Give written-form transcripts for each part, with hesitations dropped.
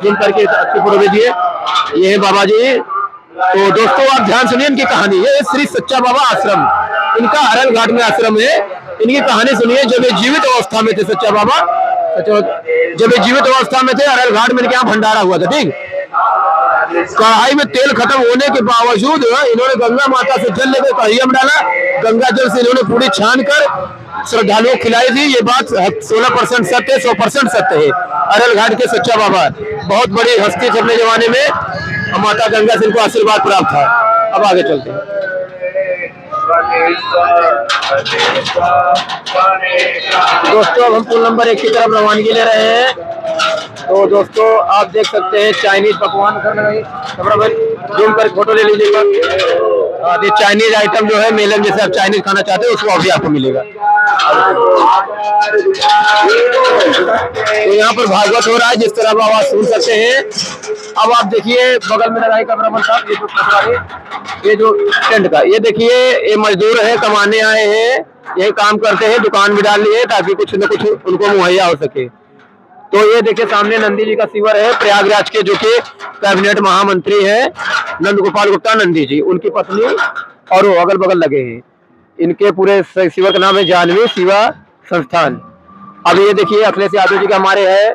Zoom करके अच्छी photo भेजिए। ये है बाबा जी। तो दोस्तों आप ध्यान सुनिए इनकी कहानी। ये श्री सच्चा बाबा आश्रम, इनका अरल घाट में आश्रम है। इनकी कहानी सुनिए। जब ये जीवित अवस्था में थे सच्चा बाबा, जब ये जीवित अवस्था में थे अरल घाट में इनके यहाँ भंडारा हुआ था। ठीक, कढ़ाई में तेल खत्म होने के बावजूद इन्होंने गंगा माता से जल लेकर कढ़ाई में डाला। गंगा जल से इन्होंने पूरी छान कर श्रद्धालुओं को खिलाई थी। ये बात 16% सत्य है, 100% सत्य है। अरल घाट के सच्चा बाबा बहुत बड़ी हस्ती थे अपने जमाने में, और माता गंगा से इनको आशीर्वाद प्राप्त था। अब आगे चलते हैं। दोस्तों अब हम पुल नंबर 1 की तरफ रवानगी ले रहे हैं। तो दोस्तों आप देख सकते हैं चाइनीज पकवान जूम कर फोटो ले लीजिएगा। ये चाइनीज आइटम जो है मेले में, जैसे आप चाइनीज खाना चाहते हैं उसको अभी आपको मिलेगा। तो यहाँ पर भागवत हो रहा है, जिस तरह आप आवाज सुन सकते हैं। अब आप देखिए बगल में लगाई कैमरामैन साहब, ये जो टेंट का, ये देखिए ये मजदूर है, कमाने आए हैं, यही काम करते हैं, दुकान भी डाल ली है ताकि कुछ न कुछ उनको मुहैया हो सके। तो ये देखिए सामने नंदी जी का शिविर है, प्रयागराज के जो कि कैबिनेट महामंत्री है नंद गोपाल गुप्ता नंदी जी, उनकी पत्नी और वो अगल बगल लगे हैं। इनके पूरे शिविर का नाम है जानवी शिवा संस्थान। अब ये देखिए अखिलेश यादव जी का हमारे है,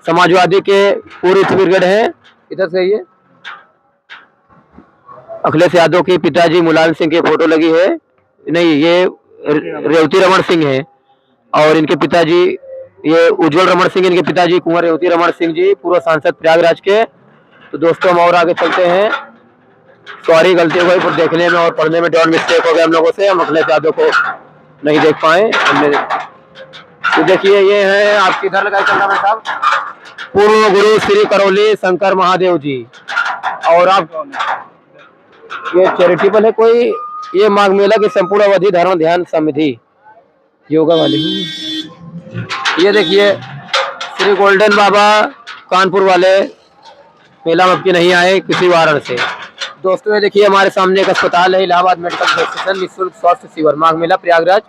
समाजवादी के पूर्व ब्रिगेड है, इधर से ये अखिलेश यादव के पिताजी मुलायम सिंह की फोटो लगी है, नहीं ये रेवती रमन सिंह है, और इनके पिताजी ये उज्जवल रमन सिंह, इनके पिताजी कुंवर रेवती रमन सिंह जी, पूर्व सांसद प्रयागराज के। तो दोस्तों हम और आगे चलते हैं। सॉरी गलती हो गई पर देखने में और पढ़ने में डॉन मिस्टेक हो गया हम लोगों से, हम अखिलेश यादव को नहीं देख पाए हमने। तो देखिए ये है आपकी इधर लगाई कैमरामैन साहब, पूर्व गुरु श्री करौली शंकर महादेव जी। और आप ये चैरिटेबल है कोई, ये माघ मेला की संपूर्ण अवधि धर्म ध्यान समिति योगा वाली। ये देखिए श्री गोल्डन बाबा कानपुर वाले मेला में अब की नहीं आए किसी कारण से। दोस्तों ये देखिए हमारे सामने एक अस्पताल है, इलाहाबाद मेडिकल एसोसिएशन निःशुल्क स्वास्थ्य शिविर माघ मेला प्रयागराज।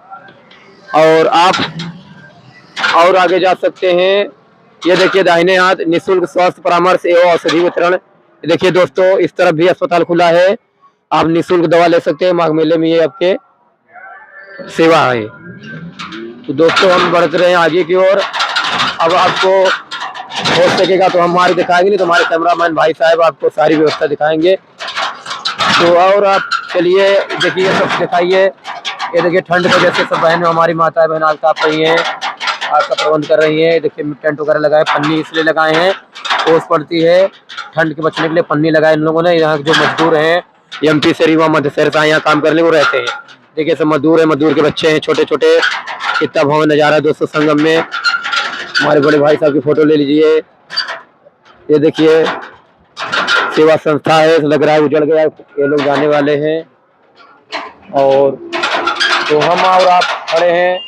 और आप और आगे जा सकते हैं। ये देखिए दाहिने हाथ निःशुल्क स्वास्थ्य परामर्श एवं औषधि वितरण। देखिए दोस्तों इस तरफ भी अस्पताल खुला है, आप निःशुल्क दवा ले सकते हैं माघ मेले में, ये आपके सेवा है। तो दोस्तों हम बढ़ रहे हैं आगे की ओर। अब आपको हो सकेगा तो हम हमारे दिखाएंगे, नहीं तो हमारे कैमरामैन भाई साहब आपको सारी व्यवस्था दिखाएंगे। तो और आप चलिए देखिए सब दिखाइए। ये देखिए ठंड की वजह से सब बहन हमारी माताएं बहन आग ताप रही हैं, आग का प्रबंध कर रही हैं। देखिए टेंट वगैरह लगाए, पन्नी इसलिए लगाए हैं, ओस पड़ती है ठंड के बचने के लिए पन्नी लगाए इन लोगों ने। यहाँ जो मजदूर हैं एमपी से रीवा मध्य शहर यहाँ काम करने को रहते हैं। देखिए सब मजदूर है, मजदूर के बच्चे हैं छोटे छोटे। कितना भवन नजारा दोस्तों संगम में। हमारे बड़े भाई साहब की फोटो ले लीजिए। ये देखिए सेवा संस्था है, लग रहा है उजड़ गया, ये लोग जाने वाले हैं। और तो हम और आप खड़े हैं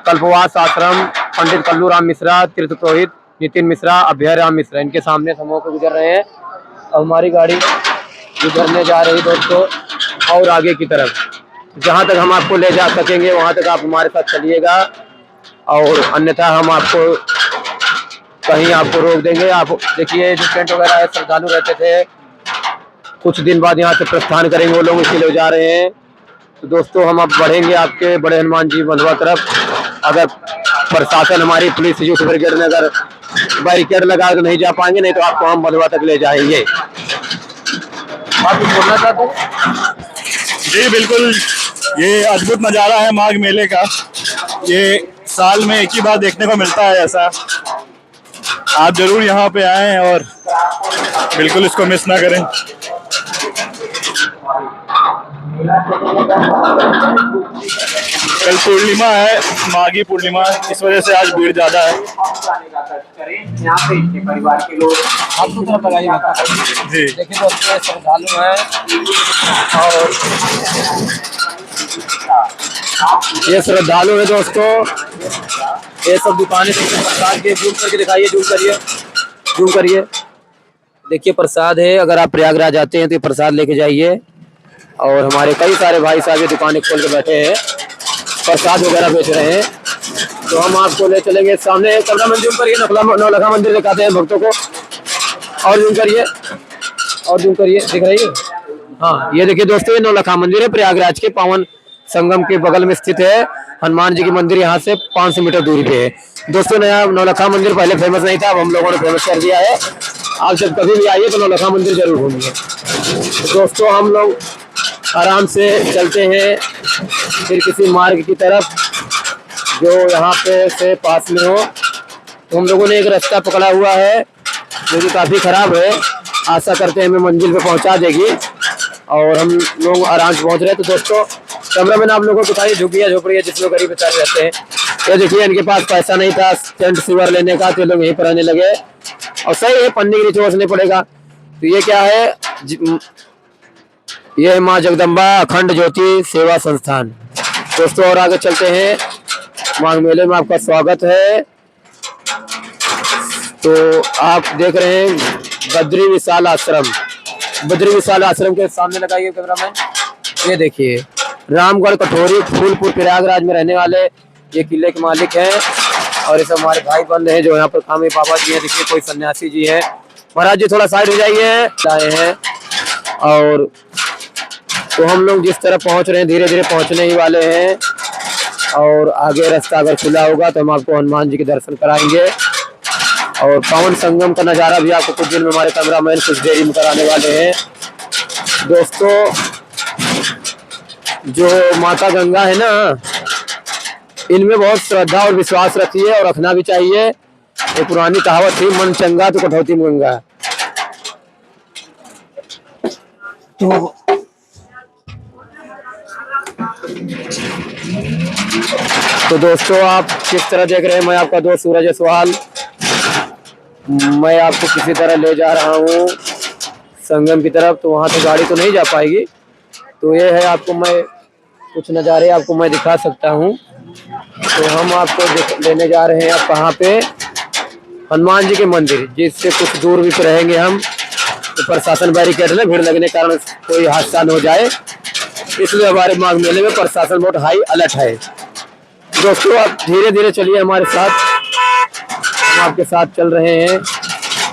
कल्पवास आश्रम, पंडित कल्लू राम मिश्रा, तीर्थ पुरोहित नितिन मिश्रा, अभय राम मिश्रा, इनके सामने समूह को गुजर रहे हैं। और हमारी गाड़ी गुजरने जा रही दोस्तों और आगे की तरफ, जहाँ तक हम आपको ले जा सकेंगे वहाँ तक आप हमारे साथ चलिएगा, और अन्यथा हम आपको कहीं आपको रोक देंगे। आप देखिए जो टेंट वगैरह है श्रद्धालु रहते थे, कुछ दिन बाद यहाँ से प्रस्थान करेंगे वो लोग, इसीलिए जा रहे हैं। तो दोस्तों हम अब बढ़ेंगे आपके बड़े हनुमान जी बंधुआ तरफ। अगर प्रशासन हमारी पुलिस यूथ ब्रिगेड ने अगर बैरिकेड लगा तो नहीं जा पाएंगे, नहीं तो आपको हम बंधुआ तक ले जाएंगे। आप बोलना चाहते हैं? जी बिल्कुल, ये अद्भुत नज़ारा है माघ मेले का। ये साल में एक ही बार देखने को मिलता है ऐसा। आप जरूर यहाँ पे आएं और बिल्कुल इसको मिस ना करें। कल पूर्णिमा है, माघी पूर्णिमा, इस वजह से आज भीड़ ज्यादा है। यहाँ पे परिवार के लोग आपको तरफ लगाइए जी। देखिए दोस्तों श्रद्धालु हैं और ये श्रद्धालु है दोस्तों। ये सब दुकानें प्रसाद के, जूम करके दिखाइए, जूम करिए। देखिए प्रसाद है, अगर आप प्रयागराज आते हैं तो प्रसाद लेके जाइए। और हमारे कई सारे भाई साहब ये दुकानें खोल के बैठे हैं, प्रसाद वगैरह बेच रहे हैं। तो हम आपको ले चलेंगे सामने कैमरा मंदिर पर, ये नौलखा मंदिर दिखाते हैं भक्तों को। और जूम करिए, और जूम करिए, दिख रही है? हाँ, ये देखिए दोस्तों, ये नौलखा मंदिर है, प्रयागराज के पावन संगम के बगल में स्थित है। हनुमान जी की मंदिर यहाँ से 500 मीटर दूरी पे है। दोस्तों, नया नौलखा मंदिर पहले फेमस नहीं था, अब हम लोगों ने फेमस कर दिया है। आप जब कभी भी आइए तो नौलखा मंदिर जरूर घूमिए। दोस्तों, हम लोग आराम से चलते हैं फिर किसी मार्ग की तरफ जो यहाँ पे से पास में हो। तो हम लोगों ने एक रास्ता पकड़ा हुआ है जो कि काफ़ी खराब है, आशा करते हैं हमें मंजिल पे पहुँचा देगी। और हम लोग आराम से पहुँच रहे हैं। तो दोस्तों, कैमरामैन आप लोगों को बताइए, झुग्गियाँ झोपड़ियाँ जिस लोग गरीब बेचारे रहते हैं, ये देखिए इनके पास पैसा नहीं था टेंट सीवर लेने का, तो लोग यहीं पर रहने लगे। और सही है, पन्नी के नीचे बसने पड़ेगा। तो ये क्या है, ये है माँ जगदम्बा अखंड ज्योति सेवा संस्थान। दोस्तों, और आगे चलते हैं। माघ मेले में आपका स्वागत है। तो आप देख रहे हैं बद्री विशाल आश्रम। बद्री विशाल आश्रम के सामने लगाइए कैमरामैन। ये देखिए, रामगढ़ कठोरी फूलपुर प्रयागराज में रहने वाले ये किले के मालिक हैं। और ये सब हमारे भाई बंद हैं जो यहाँ पर कामी बाबा जी हैं। देखिए, कोई सन्यासी जी हैं। महाराज जी थोड़ा साइड हो जाइए, आए हैं। और तो हम लोग जिस तरह पहुँच रहे हैं, धीरे धीरे पहुँचने ही वाले हैं। और आगे रास्ता अगर खुला होगा तो हम आपको हनुमान जी के दर्शन कराएंगे। और पावन संगम का नज़ारा भी आपको कुछ दिन में हमारे कैमरामैन कुछ देरी में कराने वाले हैं। दोस्तों, जो माता गंगा है ना, इनमें बहुत श्रद्धा और विश्वास रखिए और रखना भी चाहिए। एक पुरानी कहावत थी, मन चंगा तो कटौती में गंगा। तो दोस्तों, आप किस तरह देख रहे हैं, मैं आपका दोस्त सूरज सवाल, मैं आपको किसी तरह ले जा रहा हूँ संगम की तरफ। तो वहाँ तो गाड़ी तो नहीं जा पाएगी। तो ये है, आपको मैं कुछ नज़ारे आपको मैं दिखा सकता हूँ। तो हम आपको लेने जा रहे हैं आप कहाँ पे, हनुमान जी के मंदिर, जिससे कुछ दूर भी रहेंगे हम। तो प्रशासन बैरिकेड में भीड़ लगने के कारण कोई हादसा न हो जाए, इसलिए हमारे माघ मेले में प्रशासन बहुत हाई अलर्ट है। दोस्तों, आप धीरे धीरे चलिए हमारे साथ, हम आपके साथ चल रहे हैं।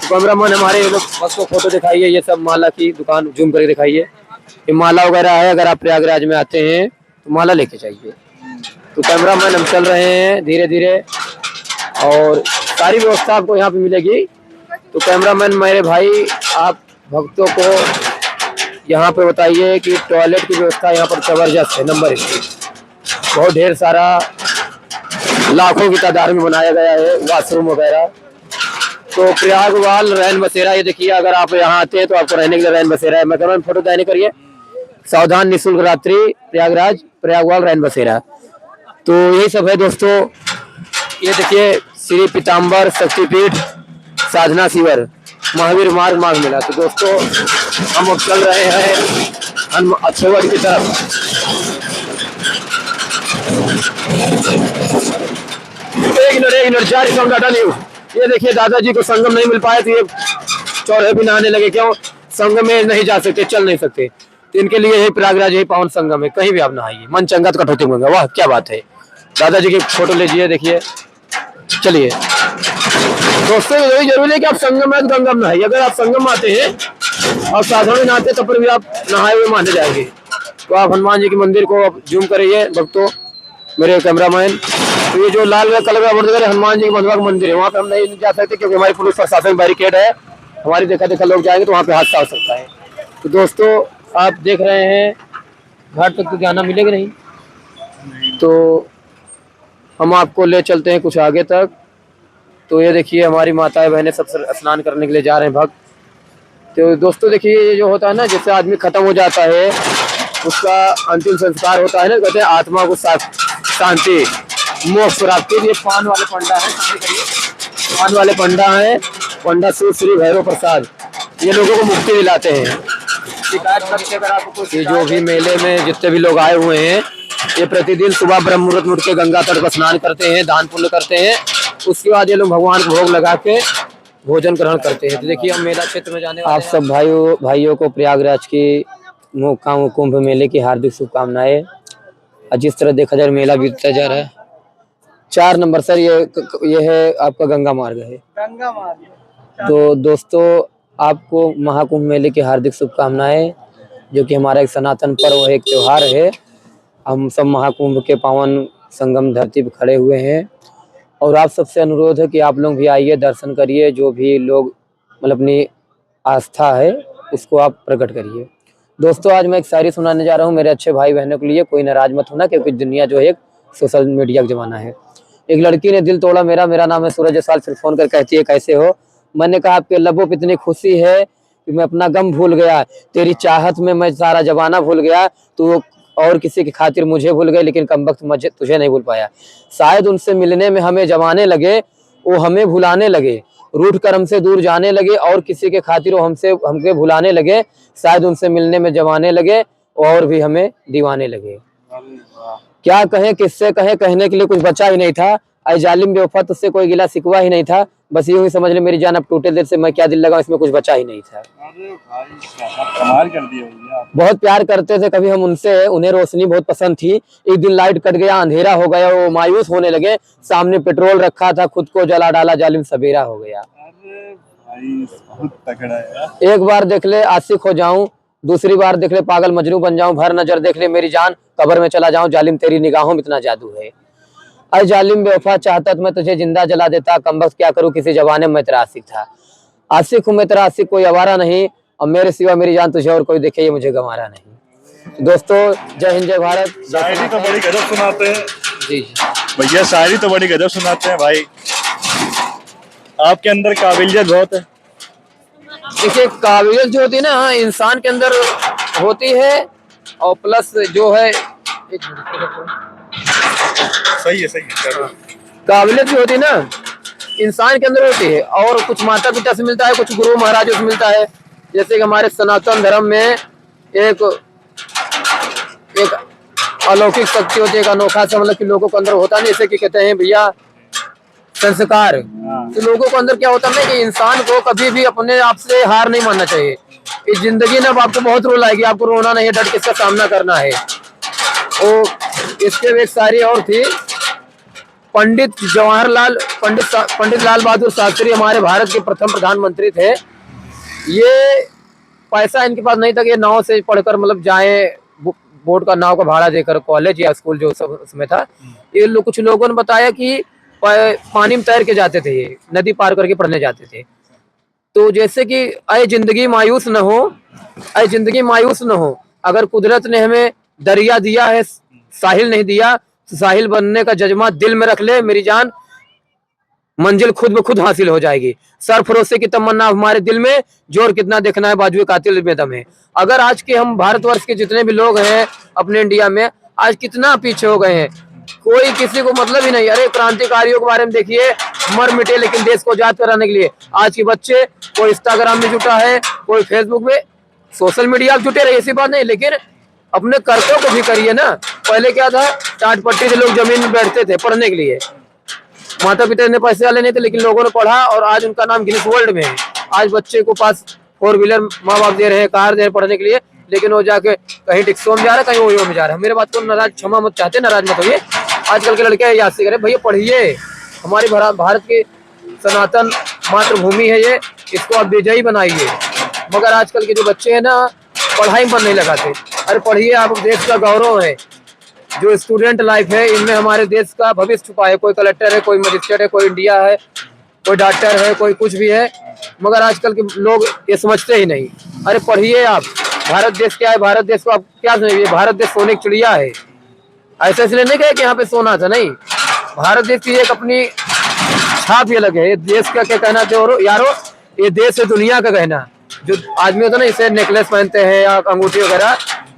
कैमरामैन हमारे लोग बस को फोटो दिखाइए। ये सब माला की दुकान जूम करके दिखाइए। ये माला वगैरह है, अगर आप प्रयागराज में आते हैं तो माला लेके जाइए। तो कैमरामैन हम चल रहे हैं धीरे धीरे, और सारी व्यवस्था आपको यहाँ पे मिलेगी। तो कैमरामैन मेरे भाई, आप भक्तों को यहाँ पे बताइए कि टॉयलेट की व्यवस्था यहाँ पर जबरदस्त है, नंबर 1। बहुत ढेर सारा लाखों की तादाद में बनाया गया है वॉशरूम वगैरह। तो प्रयागवाल रैन बसेरा, ये देखिए, अगर आप यहाँ आते हैं तो आपको रहने के लिए रैन बसेरा है। मैं कह रहा हूँ फोटो देने करिए। सावधान निःशुल्क रात्रि प्रयागराज प्रयागवाल रैन बसेरा। तो यही सब है दोस्तों। ये देखिए, श्री पीताम्बर शक्तिपीठ साधना शिविर महावीर मार्ग माघ मेला। तो दोस्तों, हम अब चल रहे हैं अच्छेवड़ की तरफ। एक मिनट जारी डाटा न्यूज। ये देखिए, दादाजी को संगम नहीं मिल पाए तो ये चौराहे भी नहाने लगे। क्यों? संगम में नहीं जा सकते, चल नहीं सकते। तो इनके लिए यही प्रयागराज, यही पावन संगम है, कहीं भी आप नहाइए, मन चंगा तो कटौती में गंगा। वाह, क्या बात है। दादाजी की फोटो लीजिए, देखिए। चलिए दोस्तों, यही जरूरी है कि आप संगम में गंगा में नहाइए। अगर आप संगम आते हैं और साधन में नहाते तब पर भी आप नहाए हुए माने जाएंगे। तो आप हनुमान जी के मंदिर को आप जूम करिए भक्तों, मेरे कैमरामैन। तो ये जो लाल कलर का बोर्ड हनुमान जी के मधुआ का मंदिर है, वहाँ पे हम नहीं जा सकते क्योंकि हमारी पुलिस प्रशासन बैरिकेड है। हमारी देखा लोग जाएंगे तो वहाँ पे हादसा हो सकता है। तो दोस्तों, आप देख रहे हैं घाट तक तो जाना मिलेगा नहीं, तो हम आपको ले चलते हैं कुछ आगे तक। तो ये देखिए, हमारी माताएं बहनें सब स्नान करने के लिए जा रहे हैं भक्त। तो दोस्तों देखिए, ये जो होता है ना, जिससे आदमी खत्म हो जाता है उसका अंतिम संस्कार होता है ना, कहते हैं आत्मा को शांति मोक्ष प्राप्ति। ये पान वाले पंडा है, पान वाले पंडा है, पंडा श्री भैरव प्रसाद। ये लोगों को मुक्ति दिलाते हैं। शिकायत करके अगर आपको ये जो भी मेले में जितने भी लोग आए हुए हैं, ये प्रतिदिन सुबह ब्रह्म मुहूर्त में उठ के गंगा तट पर स्नान करते हैं, दान पुण्य करते हैं। उसके बाद ये लोग भगवान को भोग लगा के भोजन ग्रहण करते हैं। तो देखिए, हम मेला क्षेत्र में जाने वाले हैं। आप सब भाइयों को प्रयागराज की कुंभ मेले की हार्दिक शुभकामनाएं। और जिस तरह देखा जाए मेला बीतता जा रहा है, 4 नंबर सर, ये है आपका गंगा मार्ग है। गंगा मार्ग। तो दोस्तों, आपको महाकुंभ मेले की हार्दिक शुभकामनाएं, जो कि हमारा एक सनातन पर्व है, एक त्योहार है। हम सब महाकुंभ के पावन संगम धरती पर खड़े हुए हैं और आप सबसे अनुरोध है कि आप लोग भी आइए, दर्शन करिए। जो भी लोग मतलब अपनी आस्था है उसको आप प्रकट करिए। दोस्तों, आज मैं एक शायरी सुनाने जा रहा हूँ मेरे अच्छे भाई बहनों के लिए। कोई नाराज मत होना, क्योंकि दुनिया जो है एक सोशल मीडिया का जमाना है। एक लड़की ने दिल तोड़ा मेरा नाम है सूरज साल, फिर फोन कर कहती है कैसे हो। मैंने कहा आपके लबों पे इतनी खुशी है कि मैं अपना गम भूल गया, तेरी चाहत में मैं सारा जमाना भूल गया। तू और किसी की खातिर मुझे भूल गए, लेकिन कमबख्त मुझे तुझे नहीं भूल पाया। शायद उनसे मिलने में हमें जमाने लगे, वो हमें भुलाने लगे। रूठ कर हमसे दूर जाने लगे और किसी के खातिर वो हमके भुलाने लगे। शायद उनसे मिलने में जमाने लगे और भी हमें दीवाने लगे। क्या कहें, किससे कहें, कहने के लिए कुछ बचा ही नहीं था। ऐ जालिम बेवफा, तुझसे कोई गिला सिकवा ही नहीं था। बस यूं ही समझ ले मेरी जान, अब टूटे दिल से मैं क्या दिल लगाऊं, इसमें कुछ बचा ही नहीं था। अरे भाई कमाल कर दिया भैया। बहुत प्यार करते थे कभी हम उनसे, उन्हें रोशनी बहुत पसंद थी। एक दिन लाइट कट गया, अंधेरा हो गया, वो मायूस होने लगे। सामने पेट्रोल रखा था, खुद को जला डाला, जालिम सवेरा हो गया। अरे भाई बहुत तगड़ा है यार। एक बार देख ले आशिक हो जाऊं, दूसरी बार देख ले पागल मजनू बन जाऊं। भर नजर देख ले मेरी जान, कब्र में चला जाऊं। जालिम तेरी निगाहों में इतना जादू है। अरे जालिम बेवफा, चाहता तो मैं तुझे जिंदा जला देता। कमबख्त क्या करूं, किसी जमाने में मैं तेरा आशिक था। आशिक हूं मैं तेरा, आशिक कोई आवारा नहीं। और मेरे सिवा मेरी जान तुझे और कोई देखे, ये मुझे गंवारा नहीं। दोस्तों, जय हिंद, जय भारत। शायरी तो बड़ी गजब सुनाते हैं जी भैया, शायरी तो बड़ी गजब सुनाते हैं भाई। आपके अंदर काबिलियत बहुत है। देखिए, काबिलियत जो होती है ना इंसान के अंदर होती है, और प्लस जो है सही है चलो। काबिलियत भी होती है ना इंसान के अंदर होती है, और कुछ माता पिता से मिलता है, कुछ गुरु महाराजों से मिलता है। जैसे कि हमारे सनातन धर्म में एक अलौकिक शक्ति होती है, एक अनोखा सा, मतलब कि लोगों के अंदर होता नहीं। जैसे कि कहते हैं भैया संस्कार, तो लोगों के अंदर क्या होता है कि इंसान को कभी भी अपने आप से हार नहीं मानना चाहिए। इस जिंदगी में आपको बहुत रोल आएगी, आपको रोना नहीं है, डट के इसका सामना करना है। और इसके एक सारी और थी, पंडित लाल बहादुर शास्त्री हमारे भारत के प्रथम प्रधानमंत्री थे। ये पैसा इनके पास नहीं था कि ये नाव से पढ़कर मतलब जाए, बोट का नाव का भाड़ा देकर, कॉलेज या स्कूल जो सब उसमें था। ये कुछ लोगों ने बताया कि पानी में तैर के जाते थे, ये नदी पार करके पढ़ने जाते थे। तो जैसे कि ऐ जिंदगी मायूस न हो, ऐ जिंदगी मायूस न हो, अगर कुदरत ने हमें दरिया दिया है, साहिल नहीं दिया, तो साहिल बनने का जज्बा दिल में रख ले मेरी जान, मंजिल खुद ब खुद हासिल हो जाएगी। सरफरोशी की तमन्ना हमारे दिल में, जोर कितना देखना है बाजुए कातिल में दम है। अगर आज के हम भारतवर्ष के जितने भी लोग हैं अपने इंडिया में, आज कितना पीछे हो गए हैं, कोई किसी को मतलब ही नहीं। अरे क्रांतिकारियों के बारे में देखिए, मर मिटे लेकिन देश को आजाद कराने के लिए। आज के बच्चे कोई इंस्टाग्राम में जुटा है, कोई फेसबुक में, सोशल मीडिया में जुटे रहे, ऐसी बात नहीं, लेकिन अपने कर्तव्य को भी करिए ना। पहले क्या था, टाट पट्टी से लोग जमीन में बैठते थे पढ़ने के लिए, माता पिता ने पैसे वाले नहीं थे, लेकिन लोगों ने पढ़ा और आज उनका नाम गिनीज वर्ल्ड में है। आज बच्चे को पास 4 व्हीलर माँ बाप दे रहे हैं, कार दे रहे हैं पढ़ने के लिए, लेकिन वो जाके कहीं टिक्सो में जा रहा है, कहीं ओयो में जा रहा है। मेरे बात को नाराज क्षमा मत चाहते, नाराज मत होइए। आजकल के लड़के याद से करें, भैया पढ़िए, हमारी भारत की सनातन मातृभूमि है ये, इसको आप विजयी बनाइए। मगर आजकल के जो बच्चे हैं ना, पढ़ाई में मन नहीं लगाते। अरे पढ़िए, आप देश का गौरव है। जो स्टूडेंट लाइफ है, इनमें हमारे देश का भविष्य छुपा है। कोई कलेक्टर है, कोई मजिस्ट्रेट है, कोई इंडिया है, कोई डॉक्टर है, कोई कुछ भी है, मगर आजकल के लोग ये समझते ही नहीं। अरे पढ़िए आप, भारत देश क्या है, भारत देश को आप क्या समझिए, भारत देश सोने की चिड़िया है। ऐसा इसलिए नहीं कहे कि यहाँ पे सोना था, नहीं, भारत देश की एक अपनी छाप ही अलग है। ये देश का क्या कहना थे यारो, ये देश है दुनिया का कहना। जो आदमी होता है ना, इसे नेकलेस पहनते हैं या अंगूठी वगैरह,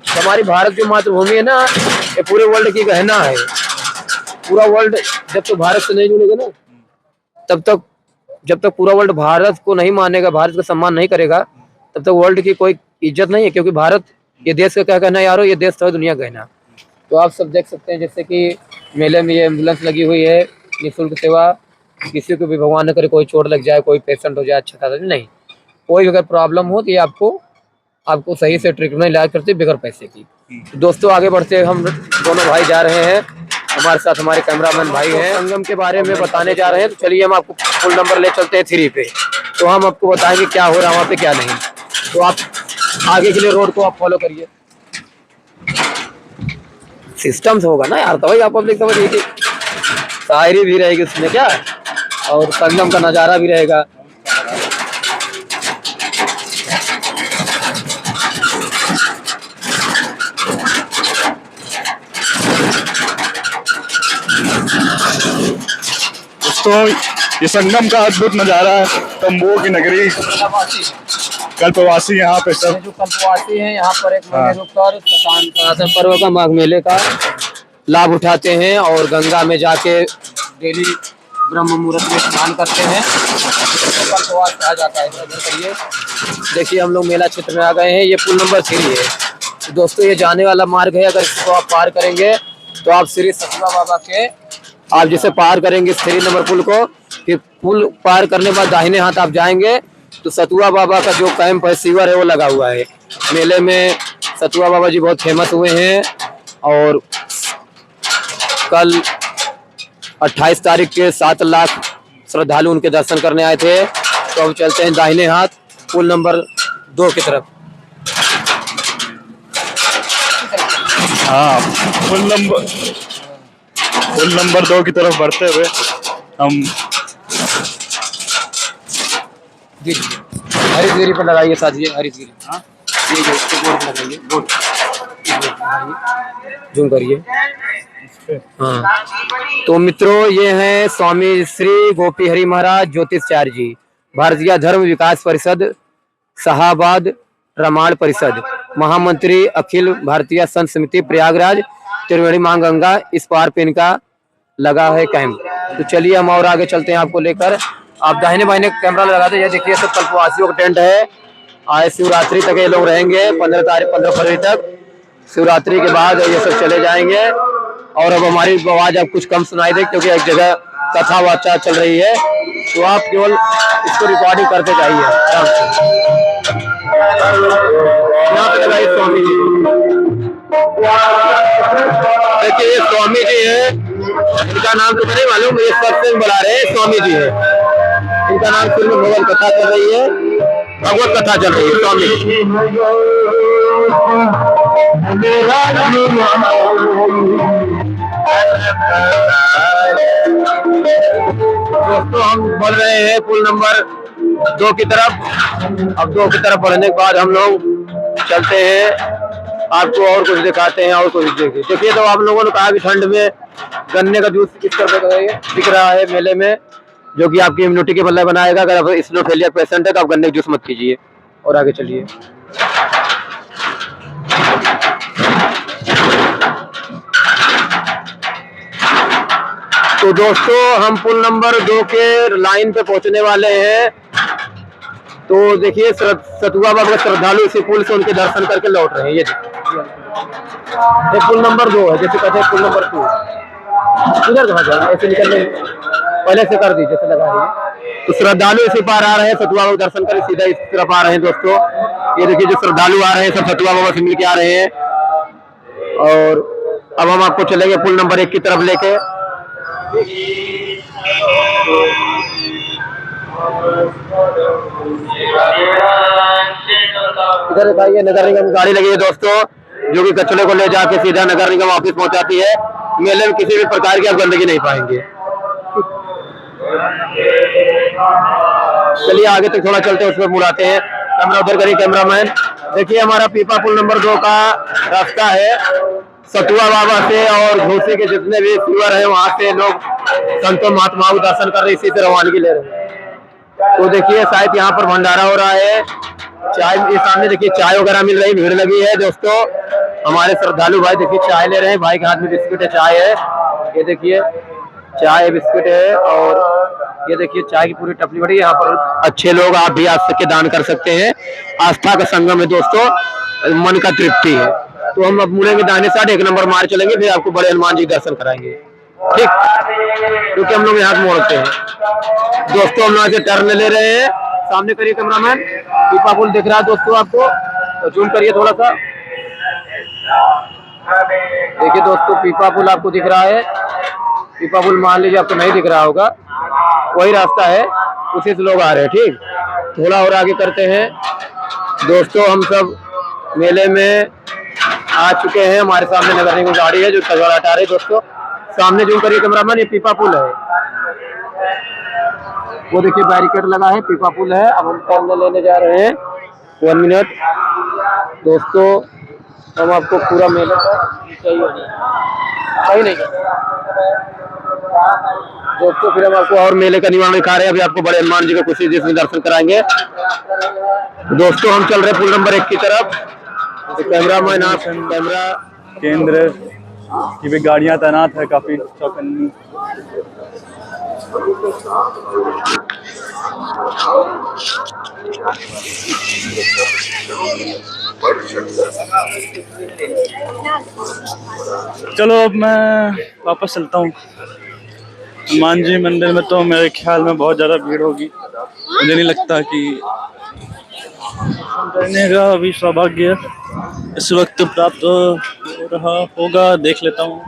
हमारी भारत जो मातृभूमि है ना, ये पूरे वर्ल्ड की गहना है। पूरा वर्ल्ड जब तक भारत से नहीं जुड़ेगा ना, जब तक पूरा वर्ल्ड भारत को नहीं मानेगा, भारत का सम्मान नहीं करेगा, तब तक वर्ल्ड की कोई इज्जत नहीं है। क्योंकि भारत ये देश का क्या कहना है यारो, ये देश तो है दुनिया का कहना। तो आप सब देख सकते हैं, जैसे कि मेले में ये एम्बुलेंस लगी हुई है, निःशुल्क सेवा। किसी को भी भगवान न करे कोई चोट लग जाए, कोई पेशेंट हो जाए, अच्छा खासा नहीं, कोई अगर प्रॉब्लम हो तो ये आपको सही से ट्रीटमेंट इलाज करते बगैर पैसे की। दोस्तों आगे बढ़ते हम दोनों भाई जा रहे हैं हमारे साथ हमारे कैमरामैन भाई हैं, संगम के बारे में बताने जा रहे हैं। तो चलिए हम आपको पुल नंबर ले चलते हैं 3 पे, तो हम आपको बताएंगे क्या हो रहा है वहाँ पे क्या नहीं। तो आप आगे के लिए रोड को आप फॉलो करिए। सिस्टम से होगा ना यार, तो भाई आप पब्लिक समझिए कि शायरी भी रहेगी उसमें क्या, और संगम का नज़ारा भी रहेगा। दोस्तों ये संगम का अद्भुत नजारा है, तंबुओं की नगरी, कल्पवासी यहाँ पे सब जो कल्पवासी हैं यहाँ पर एक महीने रुककर सनातन पर्व का माघ मेले का लाभ उठाते हैं और गंगा में जाके डेली ब्रह्म मुहूर्त में स्नान करते हैं। तो कल्पवास कहा जाता है। इधर करिए, देखिए हम लोग मेला क्षेत्र में आ गए हैं। ये पुल नंबर 3 है। तो दोस्तों ये जाने वाला मार्ग है, अगर इसको आप पार करेंगे तो आप श्री सतुआ बाबा के, आप जैसे पार करेंगे 3 नंबर पुल को, फिर पुल पार करने के बाद दाहिने हाथ आप जाएंगे तो सतुआ बाबा का जो कैंप है, शिविर है, वो लगा हुआ है। मेले में सतुआ बाबा जी बहुत फेमस हुए हैं और कल 28 तारीख के 7 लाख श्रद्धालु उनके दर्शन करने आए थे। तो अब चलते हैं दाहिने हाथ पुल नंबर 2 की तरफ। हाँ पुल नंबर 2 की तरफ बढ़ते हुए हम हरिशगिरी पर लगाइए साथी, हरिशगिरी। हाँ ये बोर्ड पे लगाइए, बोर्ड जूम करिए। हाँ तो मित्रों ये हैं स्वामी श्री गोपी हरि महाराज ज्योतिषाचार्य जी, भारतीय धर्म विकास परिषद शाहाबाद रामायण परिषद, महामंत्री अखिल भारतीय संत समिति प्रयागराज त्रिवेणी मां गंगा, इस पार पे इनका लगा है कैंप। तो चलिए हम और आगे चलते हैं आपको लेकर। आप दाहिने बाहिने कैमरा लगा दे। ये देखिए सब कल्पवासियों का टेंट है। आज शिवरात्रि तक ये लोग रहेंगे, 15 फरवरी तक। शिवरात्रि के बाद ये सब चले जाएंगे। और अब हमारी आवाज आप कुछ कम सुनाई दे क्योंकि एक जगह कथा वार्ता चल रही है, तो आप केवल इसको रिकॉर्डिंग करते जाइए। यहाँ पे लगाइए स्वामी जी। देखिए ये स्वामी जी है, इनका नाम तो नहीं मालूम, ये सत्संग बुला रहे हैं, स्वामी जी है इनका नाम। फिर भगवत कथा चल रही है, भगवत कथा चल रही है स्वामी जी। दोस्तों हम बढ़ रहे हैं पुल नंबर 2 की तरफ। अब 2 की तरफ बढ़ने के बाद हम लोग चलते हैं, आपको और कुछ दिखाते हैं और कुछ देखिए। तो आप लोगों ने कहा कि ठंड में गन्ने का जूस किस तरह दिख रहा है मेले में, जो कि आपकी इम्यूनिटी के बल्ले बनाएगा। अगर आप स्नोफेलिया पेशेंट है तो आप गन्ने का जूस मत कीजिए। और आगे चलिए। तो दोस्तों हम पुल नंबर 2 के लाइन पे पहुंचने वाले हैं। तो देखिए सतुआ बाबा के श्रद्धालु इसी पुल से उनके दर्शन करके लौट रहे हैं। ये पुल नंबर 2 है, जैसे कहते हैं पुल नंबर 2। इधर कहाँ जाए, ऐसे निकलने पहले से कर दीजिए, लगा रही। तो श्रद्धालु इसी पार आ रहे हैं, सतुआ बाबा दर्शन कर सीधा इस तरफ आ रहे हैं। दोस्तों ये देखिए जो श्रद्धालु आ रहे हैं सब सतुआ बाबा से मिल के आ रहे हैं। और अब हम आपको चलेंगे पुल नंबर 1 की तरफ लेके। इधर दिखाइए नगर निगम गाड़ी लगी है दोस्तों, जो कि कचरे को ले जाके सीधा नगर निगम ऑफिस पहुंचाती है। मेले में किसी भी प्रकार की आप गंदगी नहीं पाएंगे। चलिए आगे तक थोड़ा चलते हैं, उसमें मुड़ाते हैं। कैमरा उधर करिए कैमरामैन। देखिए हमारा पीपा पुल नंबर 2 का रास्ता है सतुआ बाबा से, और घोसी के जितने भी शिविर है वहां से लोग संतों महात्माओं दर्शन कर रहे, इसी से रवानगी ले रहे हैं। तो देखिए शायद यहाँ पर भंडारा हो रहा है, चाय ये सामने देखिए चाय वगैरह मिल रही, भीड़ लगी है। दोस्तों हमारे श्रद्धालु भाई देखिए चाय ले रहे हैं, भाई के हाथ में बिस्किट है, चाय है। ये देखिए चाय बिस्किट है, और ये देखिए चाय की पूरी टपली बड़ी। यहाँ पर अच्छे लोग आप भी आ सके दान कर सकते हैं। आस्था का संगम है दोस्तों, मन का तृप्ति है। तो हम अब मुड़ेंगे दाहिने साइड, 1 नंबर मार चलेंगे, फिर आपको बड़े हनुमान जी दर्शन कराएंगे, ठीक, क्योंकि हम लोग यहाँ मोड़ते हैं। दोस्तों हम यहाँ से टर्न ले रहे हैं। सामने करिए कैमरामैन, पीपा पुल दिख रहा है दोस्तों आपको, तो जूम करिए थोड़ा सा। देखिए दोस्तों, पीपा पुल आपको दिख रहा है। पीपा पुल मान लीजिए आपको नहीं दिख रहा होगा, वही रास्ता है, उसी से लोग आ रहे हैं। ठीक, थोड़ा और आगे करते हैं दोस्तों। हम सब मेले में आ चुके हैं। हमारे सामने नगर निगम गाड़ी है जो कचरा हटा रही है। दोस्तों सामने जूम करिए कैमरामैन, ये पीपा पुल है। वो देखिए बैरिकेड लगा है, पीपा पुल है। अब हम टर्न लेने जा रहे हैं। 1 मिनट दोस्तों, हम आपको पूरा मेले का सही नहीं दोस्तों, फिर हम आपको और मेले का निवारण दिखा रहे हैं। अभी आपको बड़े हनुमान जी का कुछ जिसमें दर्शन कराएंगे। दोस्तों हम चल रहे हैं पुल नंबर 1 की तरफ। कैमरामैन आप कैमरा केंद्र की भी गाड़ियां तैनात है, काफी चौकन्नी। चलो अब मैं वापस चलता हूँ। हनुमान जी मंदिर में तो मेरे ख्याल में बहुत ज़्यादा भीड़ होगी। मुझे नहीं लगता कि करने का अभी सौभाग्य इस वक्त प्राप्त हो रहा होगा। देख लेता हूँ।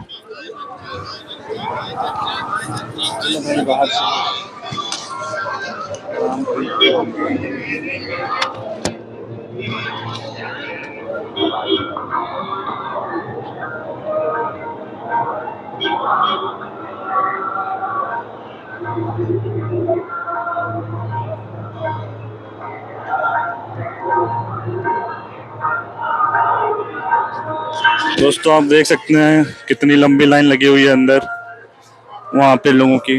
बाहर से दोस्तों आप देख सकते हैं कितनी लंबी लाइन लगी हुई है अंदर, वहाँ पे लोगों की।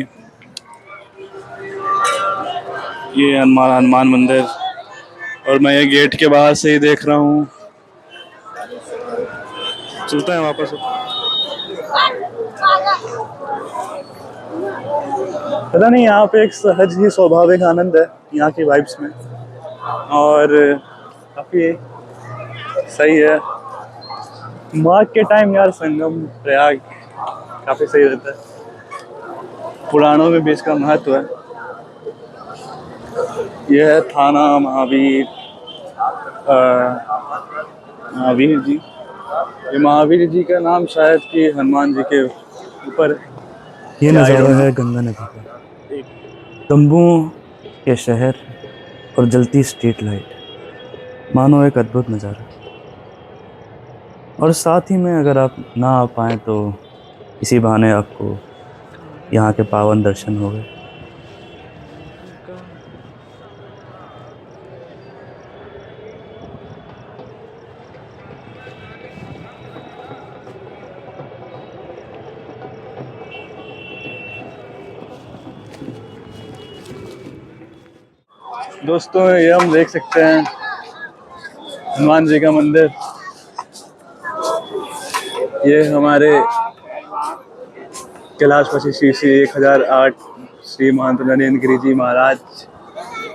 ये हनुमान मंदिर, और मैं ये गेट के बाहर से ही देख रहा हूँ। चलते हैं वापस। पता नहीं, यहाँ पे एक सहज ही स्वाभाविक आनंद है यहाँ की वाइब्स में, और काफी सही है। माघ के टाइम यार संगम प्रयाग काफी सही रहता है। पुराणों में भी इसका महत्व है। यह है थाना महावीर जी। ये महावीर जी का नाम शायद कि हनुमान जी के ऊपर है। ये नज़ारा है गंगा नदी का, तंबुओं के शहर और जलती स्ट्रीट लाइट, मानो एक अद्भुत नज़ारा। और साथ ही में अगर आप ना आ पाएँ तो इसी बहाने आपको यहाँ के पावन दर्शन हो गए। दोस्तों ये हम देख सकते हैं हनुमान जी का मंदिर। ये हमारे कैलाशवासी श्री 1008 श्री महंत नरेंद्र गिरी जी महाराज।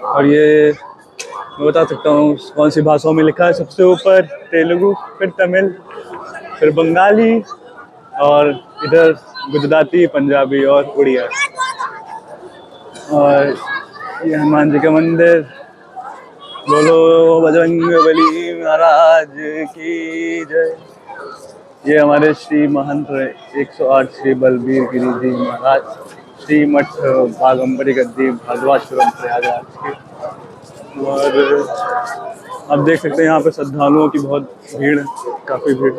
और ये मैं बता सकता हूँ कौन सी भाषाओं में लिखा है। सबसे ऊपर तेलुगु, फिर तमिल, फिर बंगाली, और इधर गुजराती, पंजाबी और उड़िया। और ये हनुमान जी का मंदिर। बोलो बजरंगबली महाराज की जय। ये हमारे श्री महंत 108 श्री बलबीर गिरी जी महाराज, श्री मठ बागम्बरी गद्दी भागवाश्रम प्रयागराज के। और आप देख सकते हैं यहाँ पे श्रद्धालुओं की बहुत भीड़, काफी भीड़।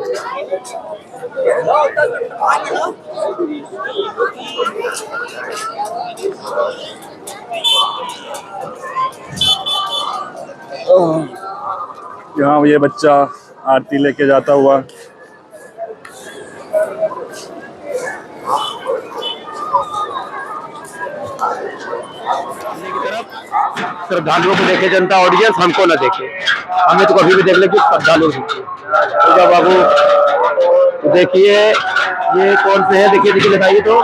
यहाँ ये बच्चा आरती लेके जाता हुआ। श्रद्धालुओं को देखे जनता ऑडियंस, हमको ना देखे। हमें तो कभी भी देख ले कि श्रद्धालु दिखे। तो बाबू देखिए ये कौन से है, देखिए देखिए बताइए तो।